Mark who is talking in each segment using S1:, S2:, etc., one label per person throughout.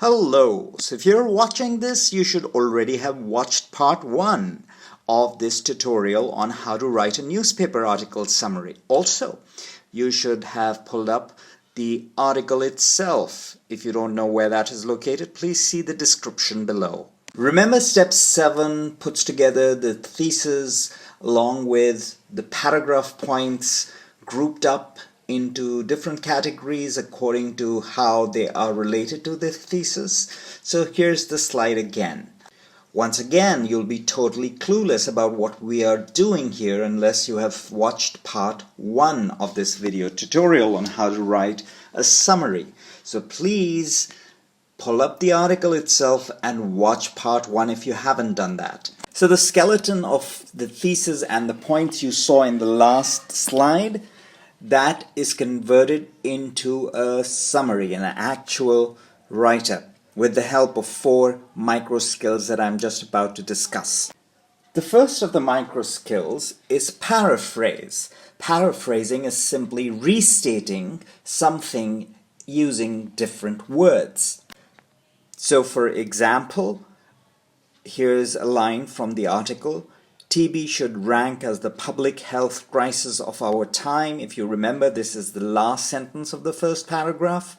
S1: Hello! So if you're watching this, you should already have watched part 1 of this tutorial on how to write a newspaper article summary. Also, you should have pulled up the article itself. If you don't know where that is located, please see the description below. Remember, step 7 puts together the thesis along with the paragraph points grouped up into different categories according to how they are related to the thesis. So here's the slide again. Once again, you'll be totally clueless about what we are doing here unless you have watched part 1 of this video tutorial on how to write a summary. So please pull up the article itself and watch part 1 if you haven't done that. So the skeleton of the thesis and the points you saw in the last slide, that is converted into a summary, an actual write-up, with the help of 4 micro skills that I'm just about to discuss. The first of the micro skills is paraphrase. Paraphrasing is simply restating something using different words. So for example, here's a line from the article. TB should rank as the public health crisis of our time. If you remember, this is the last sentence of the first paragraph.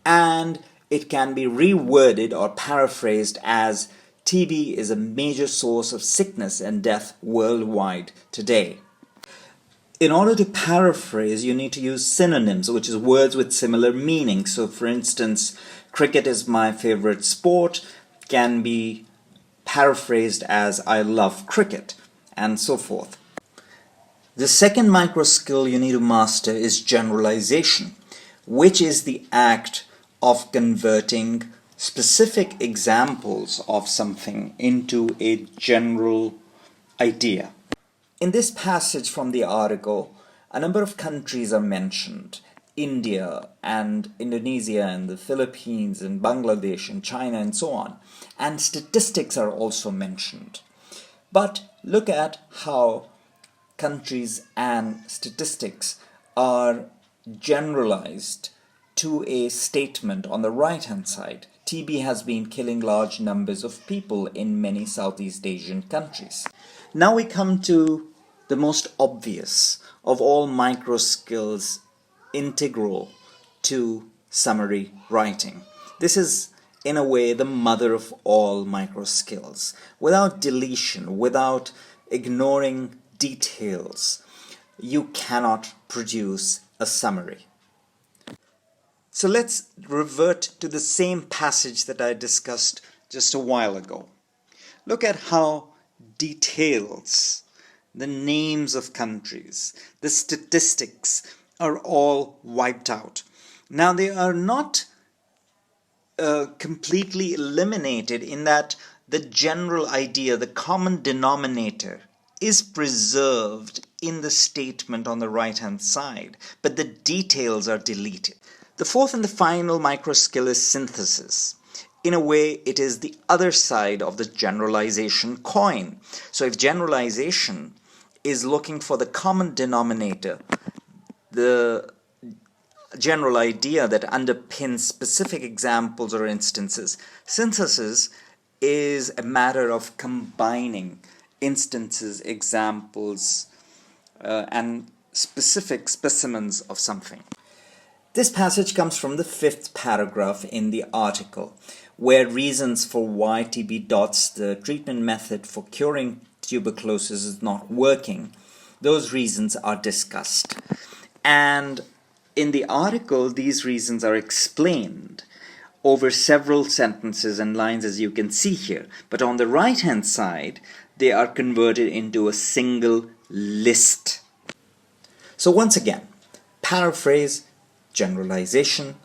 S1: And it can be reworded or paraphrased as TB is a major source of sickness and death worldwide today. In order to paraphrase, you need to use synonyms, which is words with similar meaning. So for instance, cricket is my favorite sport can be paraphrased as I love cricket, and so forth. The second micro skill you need to master is generalization, which is the act of converting specific examples of something into a general idea. In this passage from the article, a number of countries are mentioned. India and Indonesia and the Philippines and Bangladesh and China and so on. And statistics are also mentioned. But look at how countries and statistics are generalized to a statement on the right-hand side. TB has been killing large numbers of people in many Southeast Asian countries. Now we come to the most obvious of all micro skills integral to summary writing. This is, in a way, the mother of all micro skills. Without deletion, without ignoring details, you cannot produce a summary. So let's revert to the same passage that I discussed just a while ago. Look at how details, the names of countries, the statistics are all wiped out. Now they are not completely eliminated in that the general idea, the common denominator, is preserved in the statement on the right-hand side, but the details are deleted. The fourth and the final micro skill is synthesis. In a way, it is the other side of the generalization coin. So if generalization is looking for the common denominator, the general idea that underpins specific examples or instances, synthesis is a matter of combining instances, examples, and specific specimens of something. This passage comes from the 5th paragraph in the article, where reasons for why TB dots, the treatment method for curing tuberculosis, is not working. Those reasons are discussed. And in the article, these reasons are explained over several sentences and lines, as you can see here. But on the right-hand side, they are converted into a single list. So once again, paraphrase, generalization,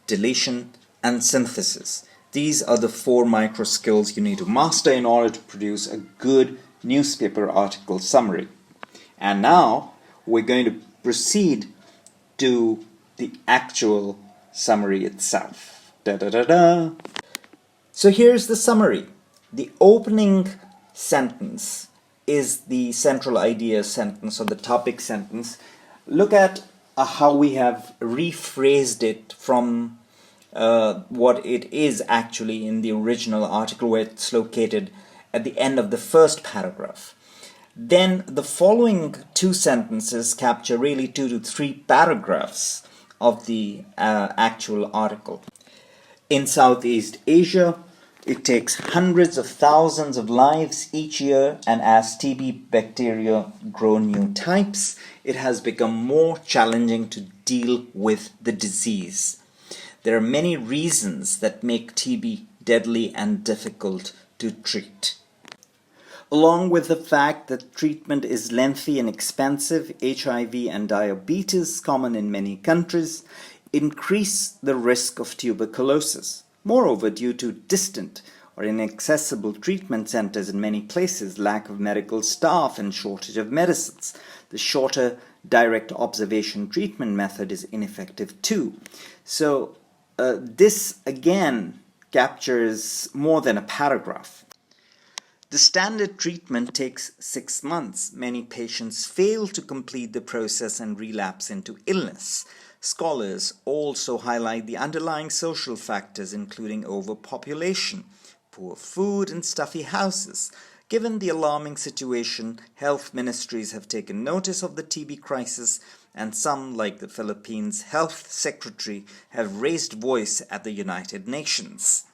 S1: deletion, and synthesis. These are the 4 micro skills you need to master in order to produce a good newspaper article summary. And now we're going to proceed to the actual summary itself. So here's the summary. The opening sentence is the central idea sentence or the topic sentence. Look at how we have rephrased it from what it is actually in the original article, where it's located at the end of the first paragraph. Then the following two sentences capture really 2 to 3 paragraphs of the actual article. In Southeast Asia, it takes hundreds of thousands of lives each year, and as TB bacteria grow new types, it has become more challenging to deal with the disease. There are many reasons that make TB deadly and difficult to treat. Along with the fact that treatment is lengthy and expensive, HIV and diabetes, common in many countries, increase the risk of tuberculosis. Moreover, due to distant or inaccessible treatment centers in many places, lack of medical staff and shortage of medicines, the shorter direct observation treatment method is ineffective too. So this again captures more than a paragraph. The standard treatment takes 6 months. Many patients fail to complete the process and relapse into illness. Scholars also highlight the underlying social factors, including overpopulation, poor food, and stuffy houses. Given the alarming situation, health ministries have taken notice of the TB crisis, and some, like the Philippines Health Secretary, have raised voice at the United Nations.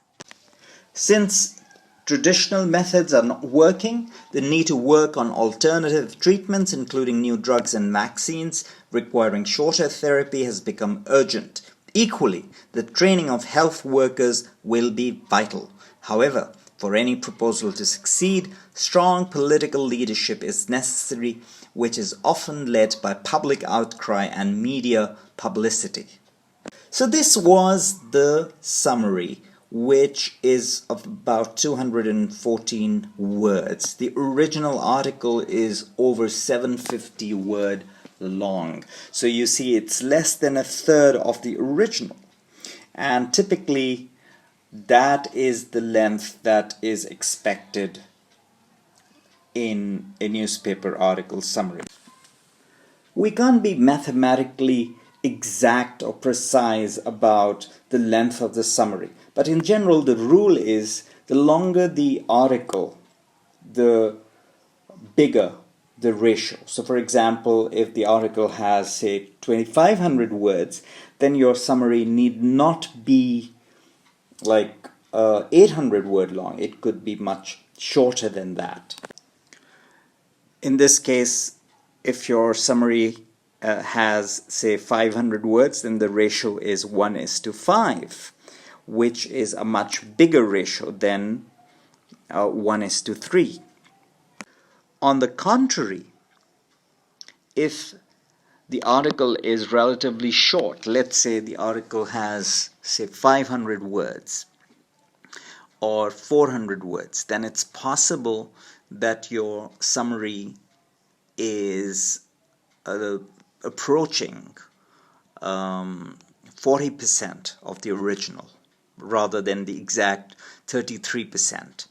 S1: Since traditional methods are not working, the need to work on alternative treatments, including new drugs and vaccines requiring shorter therapy, has become urgent. Equally, the training of health workers will be vital. However, for any proposal to succeed, strong political leadership is necessary, which is often led by public outcry and media publicity. So this was the summary, which is of about 214 words. The original article is over 750 word long. So you see it's less than a third of the original. And typically that is the length that is expected in a newspaper article summary. We can't be mathematically exact or precise about the length of the summary, but in general the rule is the longer the article, the bigger the ratio. So for example, if the article has say 2500 words, then your summary need not be like 800 word long. It could be much shorter than that. In this case, if your summary has say 500 words, then the ratio is 1:5, which is a much bigger ratio than 1:3. On the contrary, if the article is relatively short, let's say the article has say 500 words or 400 words, then it's possible that your summary is approaching 40% of the original rather than the exact 33%.